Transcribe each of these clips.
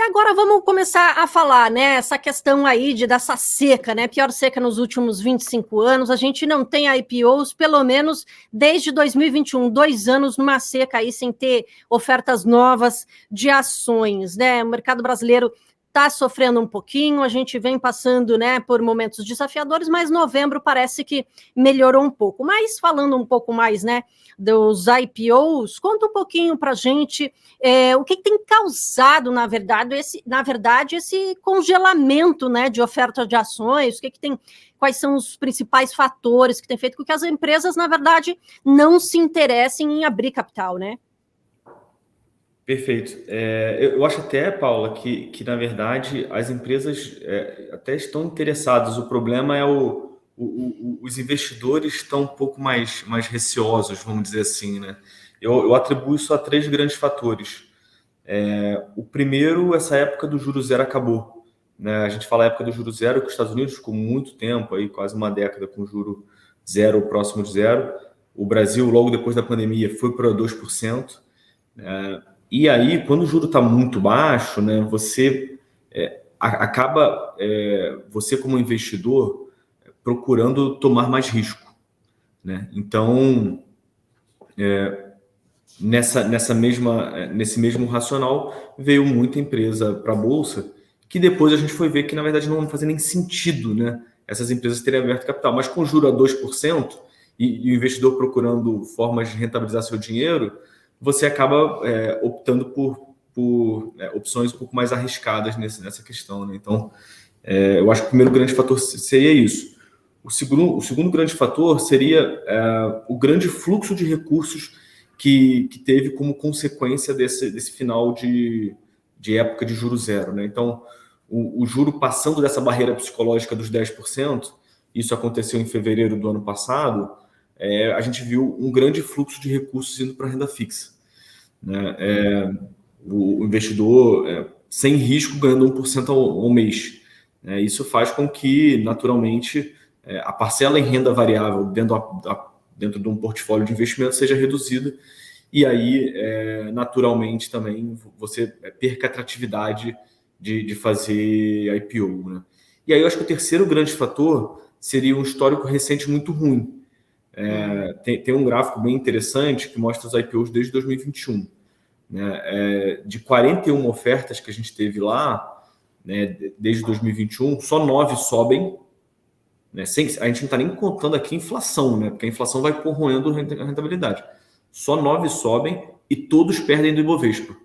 E agora vamos começar a falar, né, essa questão aí dessa seca, né, pior seca nos últimos 25 anos, a gente não tem IPOs, pelo menos desde 2021, 2 anos numa seca aí, sem ter ofertas novas de ações, né, o mercado brasileiro está sofrendo um pouquinho, a gente vem passando, né, por momentos desafiadores, mas novembro parece que melhorou um pouco. Mas falando um pouco mais, né, dos IPOs, conta um pouquinho para a gente o que tem causado, na verdade, esse congelamento, né, de oferta de ações, quais são os principais fatores que têm feito com que as empresas, na verdade, não se interessem em abrir capital, né? Perfeito. Eu acho até, Paula, que na verdade as empresas até estão interessadas. O problema é os investidores estão um pouco mais receosos, vamos dizer assim, né? Eu atribuo isso a três grandes fatores. O primeiro, essa época do juro zero acabou, né? A gente fala a época do juro zero, que os Estados Unidos ficou muito tempo, aí, quase uma década com juro zero ou próximo de zero. O Brasil, logo depois da pandemia, foi para 2%. E aí, quando o juro está muito baixo, né, você acaba, você como investidor, procurando tomar mais risco, né? Então, nesse mesmo racional, veio muita empresa para a Bolsa, que depois a gente foi ver que, na verdade, não fazia nem sentido, né, essas empresas terem aberto capital. Mas com juro a 2% e o investidor procurando formas de rentabilizar seu dinheiro, você acaba optando por opções um pouco mais arriscadas nessa questão, né? Então, eu acho que o primeiro grande fator seria isso. O segundo grande fator seria o grande fluxo de recursos que teve como consequência desse final de época de juro zero, né? Então, o juro passando dessa barreira psicológica dos 10%, isso aconteceu em fevereiro do ano passado, a gente viu um grande fluxo de recursos indo para a renda fixa, né? O investidor sem risco ganhando 1% ao mês. Isso faz com que, naturalmente, a parcela em renda variável dentro de um portfólio de investimento seja reduzida e aí, naturalmente, também você perca a atratividade de fazer IPO, né? E aí eu acho que o terceiro grande fator seria um histórico recente muito ruim. Tem um gráfico bem interessante que mostra os IPOs desde 2021. Né? De 41 ofertas que a gente teve lá, né, desde 2021, só 9 sobem. Né? A gente não está nem contando aqui inflação, né? Porque a inflação vai corroendo a rentabilidade. Só 9 sobem e todos perdem do Ibovespa.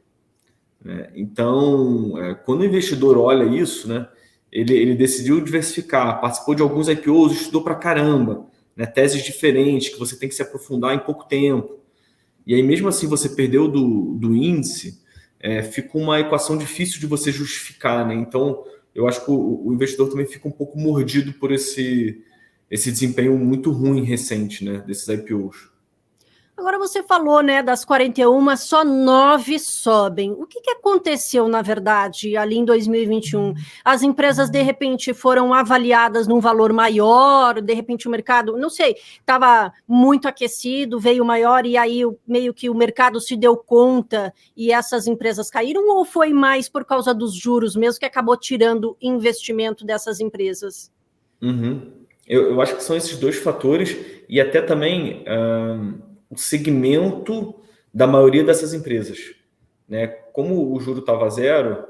Né? Então, quando o investidor olha isso, né, ele decidiu diversificar, participou de alguns IPOs, estudou pra caramba, né, teses diferentes que você tem que se aprofundar em pouco tempo. E aí, mesmo assim, você perdeu do índice, fica uma equação difícil de você justificar, né? Então, eu acho que o investidor também fica um pouco mordido por esse desempenho muito ruim recente, né, desses IPOs. Agora você falou, né, das 41, só 9 sobem. O que aconteceu, na verdade, ali em 2021? As empresas, de repente, foram avaliadas num valor maior, de repente o mercado, não sei, estava muito aquecido, veio maior, e aí meio que o mercado se deu conta e essas empresas caíram, ou foi mais por causa dos juros mesmo que acabou tirando investimento dessas empresas? Uhum. Eu acho que são esses dois fatores e até também o segmento da maioria dessas empresas, né? Como o juro estava zero,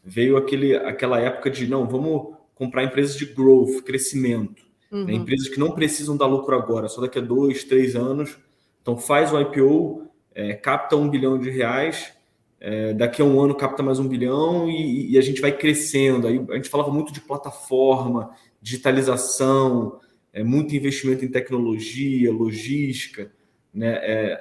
veio aquela época de não, vamos comprar empresas de growth, crescimento, né? Empresas que não precisam dar lucro agora, só daqui a 2, 3 anos. Então faz o IPO, capta R$ 1 bilhão, daqui a um ano capta mais 1 bilhão e a gente vai crescendo. Aí a gente falava muito de plataforma, digitalização, muito investimento em tecnologia, logística, né?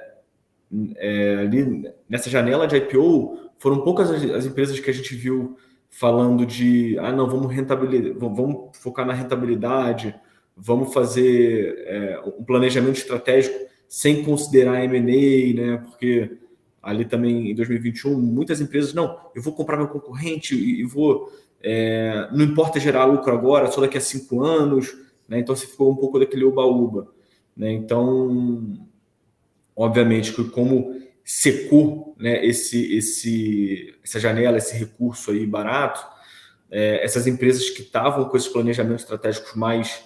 Ali nessa janela de IPO, foram poucas as empresas que a gente viu falando de não, vamos rentabilizar, vamos focar na rentabilidade, vamos fazer um planejamento estratégico sem considerar M&A, né? Porque ali também em 2021, muitas empresas, não, eu vou comprar meu concorrente e vou, não importa gerar lucro agora, só daqui a 5 anos, né? Então você ficou um pouco daquele oba-oba, né? Então, obviamente que como secou, né, essa janela, esse recurso aí barato, essas empresas que estavam com esses planejamentos estratégicos mais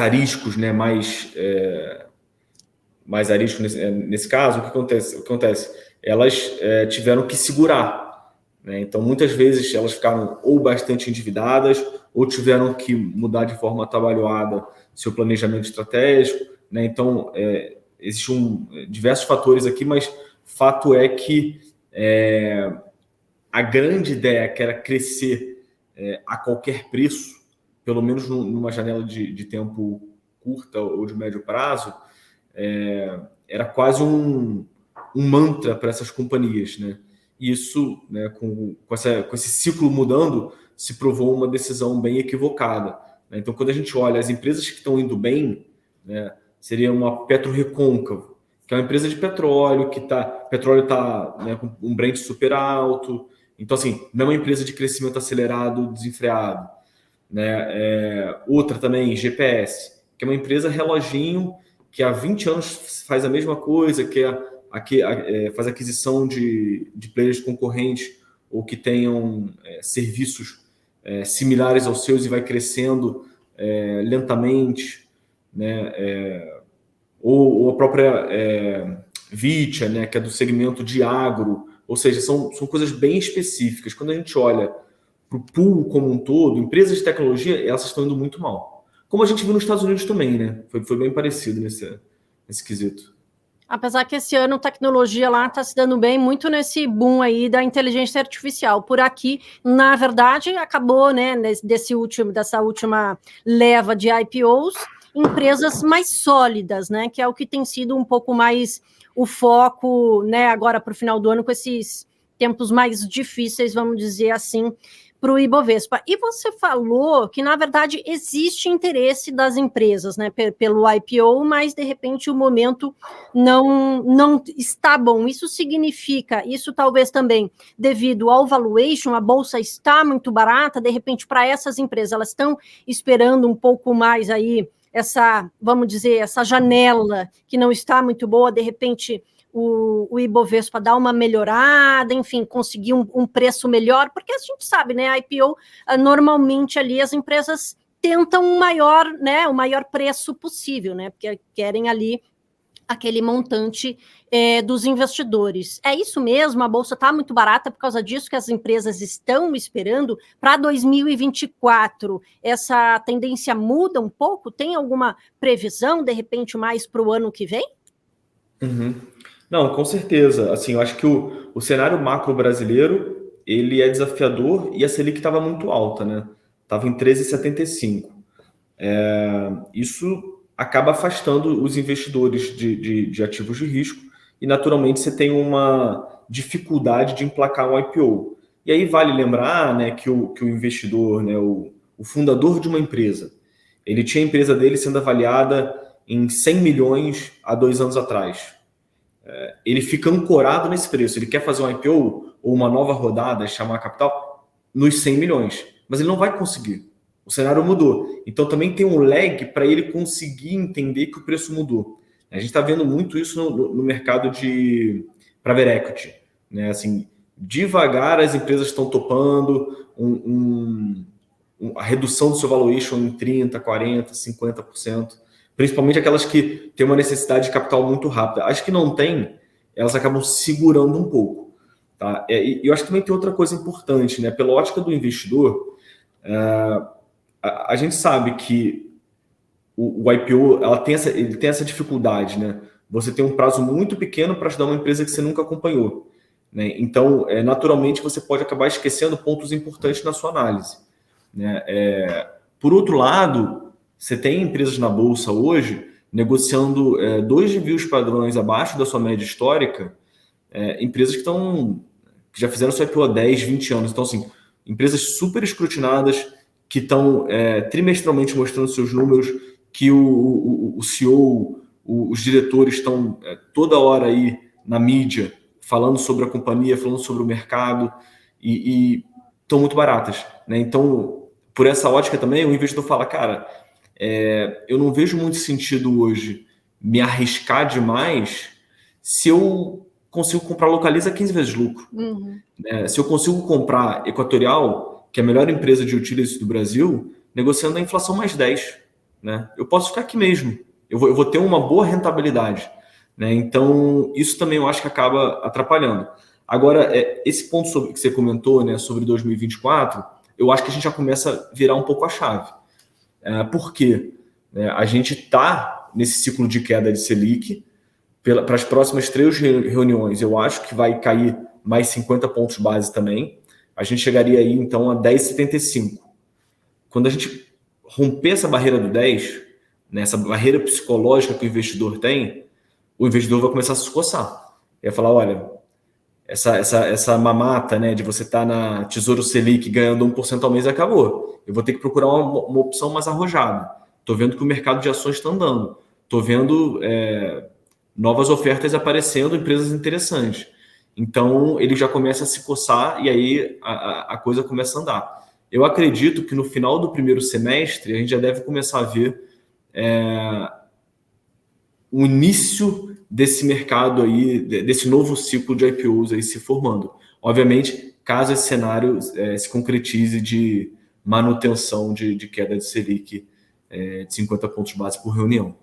ariscos, né, mais arisco nesse caso, o que acontece? Elas tiveram que segurar, né? Então, muitas vezes, elas ficaram ou bastante endividadas ou tiveram que mudar de forma atabalhoada seu planejamento estratégico, né? Então, existem diversos fatores aqui, mas fato é que a grande ideia, que era crescer a qualquer preço, pelo menos numa janela de tempo curta ou de médio prazo, era quase um mantra para essas companhias, né? E isso, né, com esse ciclo mudando, se provou uma decisão bem equivocada, né? Então, quando a gente olha as empresas que estão indo bem, né, seria uma PetroRecôncavo, que é uma empresa de petróleo, petróleo está, né, com um Brent super alto. Então, assim, não é uma empresa de crescimento acelerado, desenfreado, né? Outra também, GPS, que é uma empresa reloginho, que há 20 anos faz a mesma coisa, faz aquisição de players concorrentes ou que tenham serviços similares aos seus e vai crescendo lentamente, né? Ou a própria Vitia, né, que é do segmento de agro, ou seja, são coisas bem específicas. Quando a gente olha para o pool como um todo, empresas de tecnologia, elas estão indo muito mal. Como a gente viu nos Estados Unidos também, né? Foi bem parecido nesse quesito. Apesar que esse ano tecnologia lá está se dando bem, muito nesse boom aí da inteligência artificial. Por aqui, na verdade, acabou, né, dessa última leva de IPOs, empresas mais sólidas, né, que é o que tem sido um pouco mais o foco, né, agora para o final do ano, com esses tempos mais difíceis, vamos dizer assim, para o Ibovespa. E você falou que, na verdade, existe interesse das empresas, né, pelo IPO, mas, de repente, o momento não está bom. Isso significa, isso talvez também devido ao valuation, a bolsa está muito barata, de repente, para essas empresas, elas estão esperando um pouco mais aí vamos dizer, essa janela que não está muito boa, de repente o Ibovespa dar uma melhorada, enfim, conseguir um preço melhor, porque a gente sabe, né, a IPO, normalmente ali as empresas tentam o maior preço possível, né, porque querem ali aquele montante dos investidores. É isso mesmo, a bolsa está muito barata por causa disso que as empresas estão esperando. Para 2024, essa tendência muda um pouco? Tem alguma previsão, de repente, mais para o ano que vem? Uhum. Não, com certeza. Assim, eu acho que o cenário macro brasileiro, ele é desafiador e a Selic estava muito alta, né? Estava em 13,75. Isso acaba afastando os investidores de ativos de risco e, naturalmente, você tem uma dificuldade de emplacar um IPO. E aí vale lembrar, né, que o investidor, né, o fundador de uma empresa, ele tinha a empresa dele sendo avaliada em 100 milhões há 2 anos atrás. Ele fica ancorado nesse preço. Ele quer fazer um IPO ou uma nova rodada, chamar capital, nos 100 milhões. Mas ele não vai conseguir. O cenário mudou. Então também tem um lag para ele conseguir entender que o preço mudou. A gente está vendo muito isso no mercado de private equity, né? Assim, devagar as empresas estão topando a redução do seu valuation em 30%, 40%, 50%. Principalmente aquelas que têm uma necessidade de capital muito rápida. As que não têm, elas acabam segurando um pouco. Tá? E eu acho que também tem outra coisa importante, né? Pela ótica do investidor, a gente sabe que o IPO ele tem essa dificuldade, né? Você tem um prazo muito pequeno para ajudar uma empresa que você nunca acompanhou, né? Então, naturalmente, você pode acabar esquecendo pontos importantes na sua análise, né? Por outro lado, você tem empresas na bolsa hoje negociando 2 reviews padrões abaixo da sua média histórica, empresas que já fizeram seu IPO há 10, 20 anos. Então, assim, empresas super escrutinadas que estão trimestralmente mostrando seus números, que o CEO, os diretores estão toda hora aí na mídia falando sobre a companhia, falando sobre o mercado e estão muito baratas, né? Então, por essa ótica também, o investidor fala, cara, eu não vejo muito sentido hoje me arriscar demais se eu consigo comprar Localiza 15 vezes lucro. Se eu consigo comprar Equatorial, que é a melhor empresa de utilities do Brasil, negociando a inflação mais 10. Né? Eu posso ficar aqui mesmo. Eu vou ter uma boa rentabilidade. Né? Então, isso também eu acho que acaba atrapalhando. Agora, esse ponto que você comentou, né, sobre 2024, eu acho que a gente já começa a virar um pouco a chave. Por quê? A gente está nesse ciclo de queda de Selic. Para as próximas 3 reuniões, eu acho que vai cair mais 50 pontos base também. A gente chegaria aí, então, a 10,75. Quando a gente romper essa barreira do 10, né, essa barreira psicológica que o investidor tem, o investidor vai começar a se coçar. Vai falar, olha, essa mamata, né, de você estar na Tesouro Selic ganhando 1% ao mês acabou. Eu vou ter que procurar uma opção mais arrojada. Estou vendo que o mercado de ações está andando. Estou vendo novas ofertas aparecendo, empresas interessantes. Então, ele já começa a se coçar e aí a coisa começa a andar. Eu acredito que no final do primeiro semestre, a gente já deve começar a ver o início desse mercado aí, desse novo ciclo de IPOs aí se formando. Obviamente, caso esse cenário se concretize de manutenção de queda de Selic de 50 pontos base por reunião.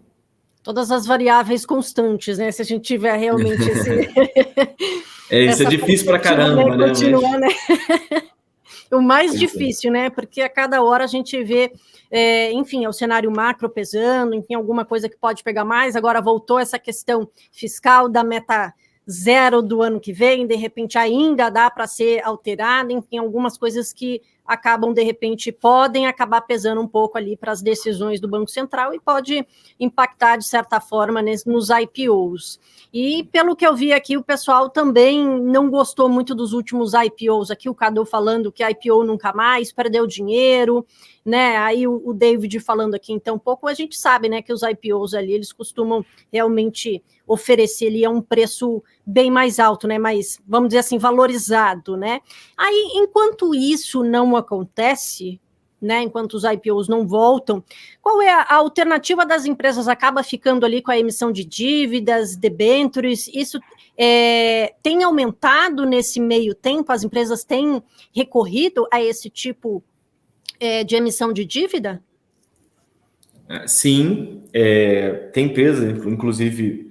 Todas as variáveis constantes, né? Se a gente tiver realmente esse... isso é difícil para caramba, né? Continuar, né? O mais difícil, né? Porque a cada hora a gente vê, enfim, é o cenário macro pesando, enfim, alguma coisa que pode pegar mais. Agora voltou essa questão fiscal da meta zero do ano que vem, de repente ainda dá para ser alterada, enfim, algumas coisas que acabam, de repente, podem acabar pesando um pouco ali para as decisões do Banco Central e pode impactar, de certa forma, nos IPOs. E, pelo que eu vi aqui, o pessoal também não gostou muito dos últimos IPOs. Aqui o Cadu falando que IPO nunca mais, perdeu dinheiro, né? Aí o David falando aqui, então, pouco a gente sabe, né, que os IPOs ali, eles costumam realmente oferecer ali a um preço bem mais alto, né, mais, vamos dizer assim, valorizado, né? Aí, enquanto isso não acontece, né, enquanto os IPOs não voltam, qual é a alternativa das empresas? Acaba ficando ali com a emissão de dívidas, debêntures, isso tem aumentado nesse meio tempo? As empresas têm recorrido a esse tipo de emissão de dívida? Sim, tem empresas, inclusive,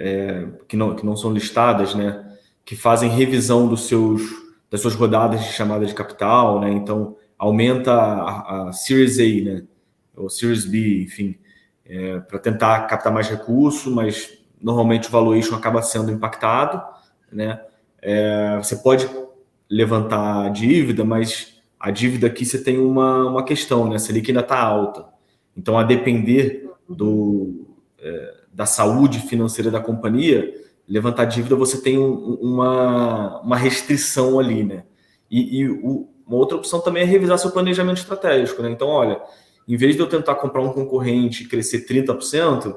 que não são listadas, né, que fazem revisão das suas rodadas de chamada de capital, né, então aumenta a Series A, né, ou Series B, enfim, para tentar captar mais recursos, mas normalmente o valuation acaba sendo impactado, né, você pode levantar a dívida, mas a dívida aqui você tem uma questão, né, a Selic ainda está alta. Então, a depender da saúde financeira da companhia, levantar dívida, você tem uma restrição ali, né? Uma outra opção também é revisar seu planejamento estratégico, né? Então, olha, em vez de eu tentar comprar um concorrente e crescer 30%,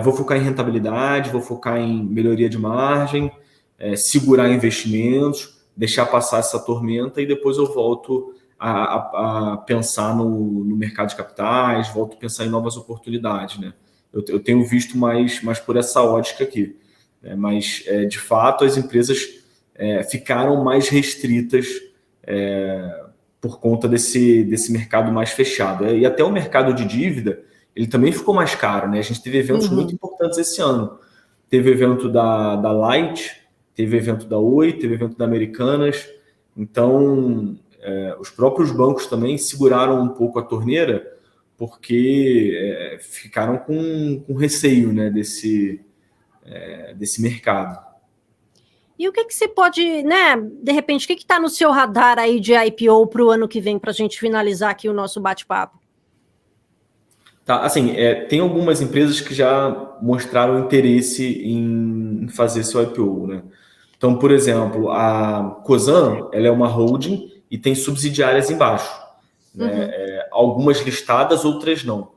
vou focar em rentabilidade, vou focar em melhoria de margem, segurar investimentos, deixar passar essa tormenta e depois eu volto a pensar no mercado de capitais, volto a pensar em novas oportunidades, né? Eu tenho visto mais por essa ótica aqui, né? Mas, de fato, as empresas ficaram mais restritas por conta desse mercado mais fechado. E até o mercado de dívida, ele também ficou mais caro, né? A gente teve eventos muito importantes esse ano. Teve o evento da Light, teve o evento da Oi, teve o evento da Americanas. Então, os próprios bancos também seguraram um pouco a torneira porque ficaram com receio, né, desse mercado. E o que se pode, né, de repente, o que está no seu radar aí de IPO para o ano que vem, para a gente finalizar aqui o nosso bate-papo? Tá, assim, tem algumas empresas que já mostraram interesse em fazer seu IPO, né? Então, por exemplo, a Cosan, ela é uma holding e tem subsidiárias embaixo, né? Algumas listadas, outras não,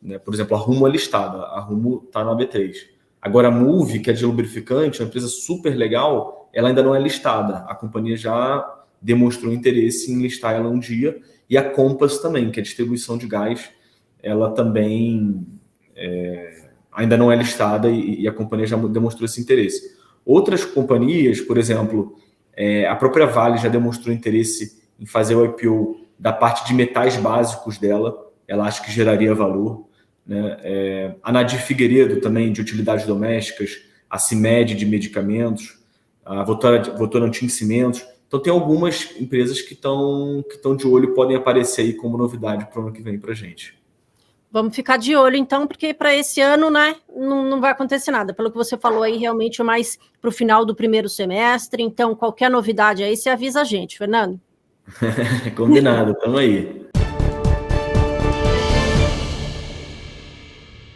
né? Por exemplo, a Rumo é listada, a Rumo está na B3. Agora, a Moove, que é de lubrificante, uma empresa super legal, ela ainda não é listada. A companhia já demonstrou interesse em listar ela um dia. E a Compass também, que é distribuição de gás, ela também ainda não é listada e a companhia já demonstrou esse interesse. Outras companhias, por exemplo, a própria Vale já demonstrou interesse em fazer o IPO da parte de metais básicos dela, ela acha que geraria valor, né? A Nadir Figueiredo também, de utilidades domésticas, a CIMED de medicamentos, a Votorantim Cimentos. Então, tem algumas empresas que estão de olho e podem aparecer aí como novidade para o ano que vem para a gente. Vamos ficar de olho, então, porque para esse ano, né, não vai acontecer nada. Pelo que você falou aí, realmente mais para o final do primeiro semestre. Então, qualquer novidade aí, você avisa a gente, Fernando. Combinado, estamos aí.